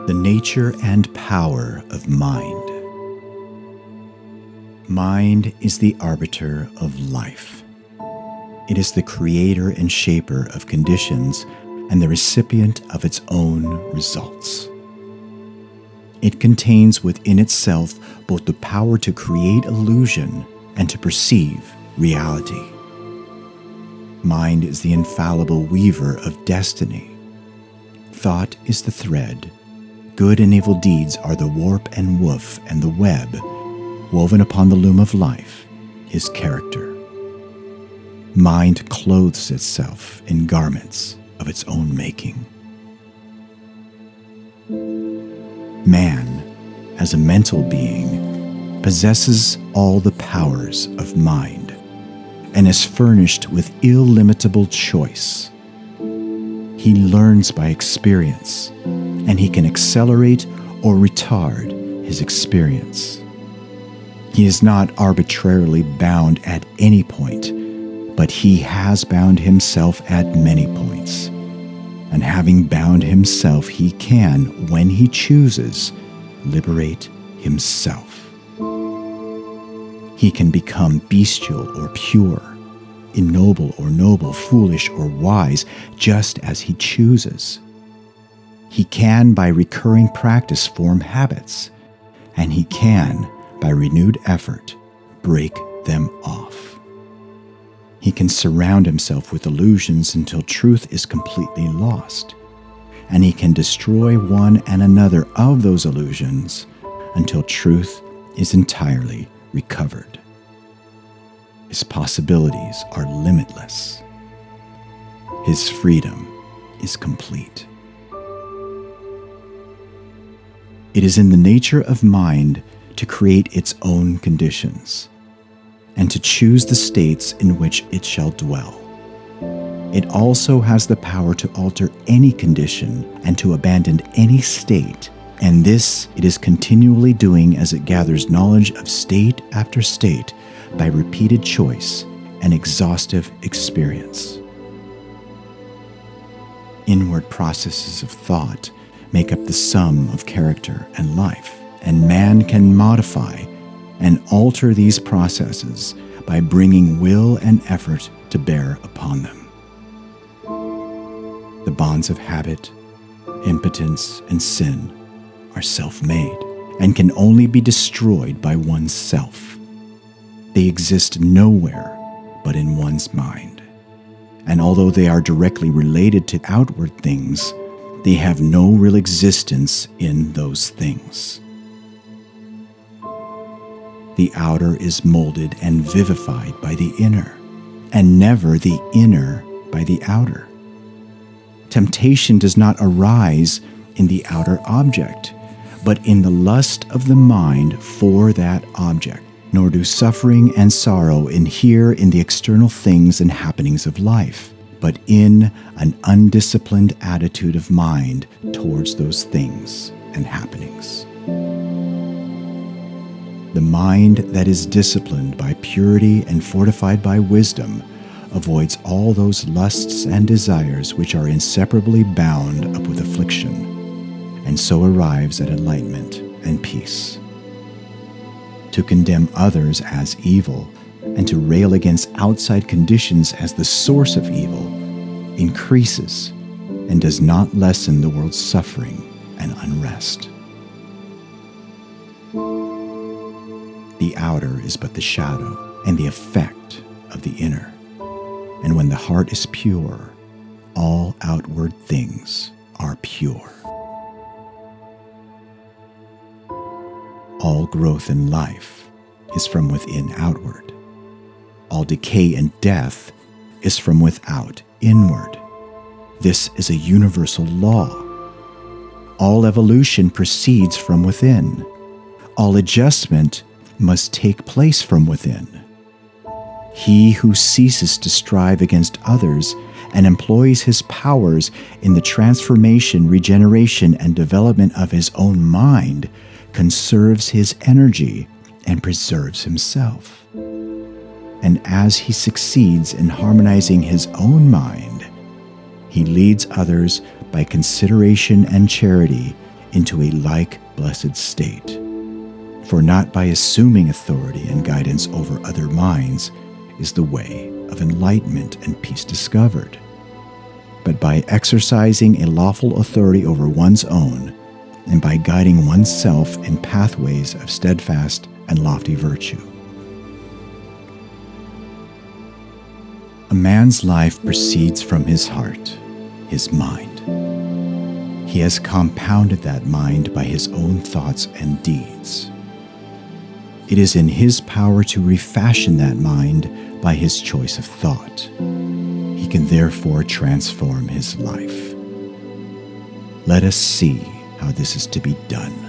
The nature and power of mind. Mind is the arbiter of life. It is the creator and shaper of conditions and the recipient of its own results. It contains within itself both the power to create illusion and to perceive reality. Mind is the infallible weaver of destiny. Thought is the thread. Good and evil deeds are the warp and woof, and the web, woven upon the loom of life, is character. Mind clothes itself in garments of its own making. Man, as a mental being, possesses all the powers of mind and is furnished with illimitable choice. He learns by experience, and he can accelerate or retard his experience. He is not arbitrarily bound at any point, but he has bound himself at many points. And having bound himself, he can, when he chooses, liberate himself. He can become bestial or pure, ignoble or noble, foolish or wise, just as he chooses. He can, by recurring practice, form habits, and he can, by renewed effort, break them off. He can surround himself with illusions until truth is completely lost, and he can destroy one and another of those illusions until truth is entirely recovered. His possibilities are limitless. His freedom is complete. It is in the nature of mind to create its own conditions, and to choose the states in which it shall dwell. It also has the power to alter any condition and to abandon any state, and this it is continually doing as it gathers knowledge of state after state by repeated choice and exhaustive experience. Inward processes of thought make up the sum of character and life, and man can modify and alter these processes by bringing will and effort to bear upon them. The bonds of habit, impotence, and sin are self-made and can only be destroyed by oneself. They exist nowhere but in one's mind, and although they are directly related to outward things, they have no real existence in those things. The outer is molded and vivified by the inner, and never the inner by the outer. Temptation does not arise in the outer object, but in the lust of the mind for that object, nor do suffering and sorrow inhere in the external things and happenings of life, but in an undisciplined attitude of mind towards those things and happenings. The mind that is disciplined by purity and fortified by wisdom avoids all those lusts and desires which are inseparably bound up with affliction, and so arrives at enlightenment and peace. To condemn others as evil and to rail against outside conditions as the source of evil increases and does not lessen the world's suffering and unrest. The outer is but the shadow and the effect of the inner, and when the heart is pure, all outward things are pure. All growth in life is from within outward. All decay and death is from without inward. This is a universal law. All evolution proceeds from within. All adjustment must take place from within. He who ceases to strive against others and employs his powers in the transformation, regeneration, and development of his own mind conserves his energy and preserves himself. And as he succeeds in harmonizing his own mind, he leads others by consideration and charity into a like blessed state. For not by assuming authority and guidance over other minds is the way of enlightenment and peace discovered, but by exercising a lawful authority over one's own, and by guiding oneself in pathways of steadfast and lofty virtue. A man's life proceeds from his heart, his mind. He has compounded that mind by his own thoughts and deeds. It is in his power to refashion that mind by his choice of thought. He can therefore transform his life. Let us see how this is to be done.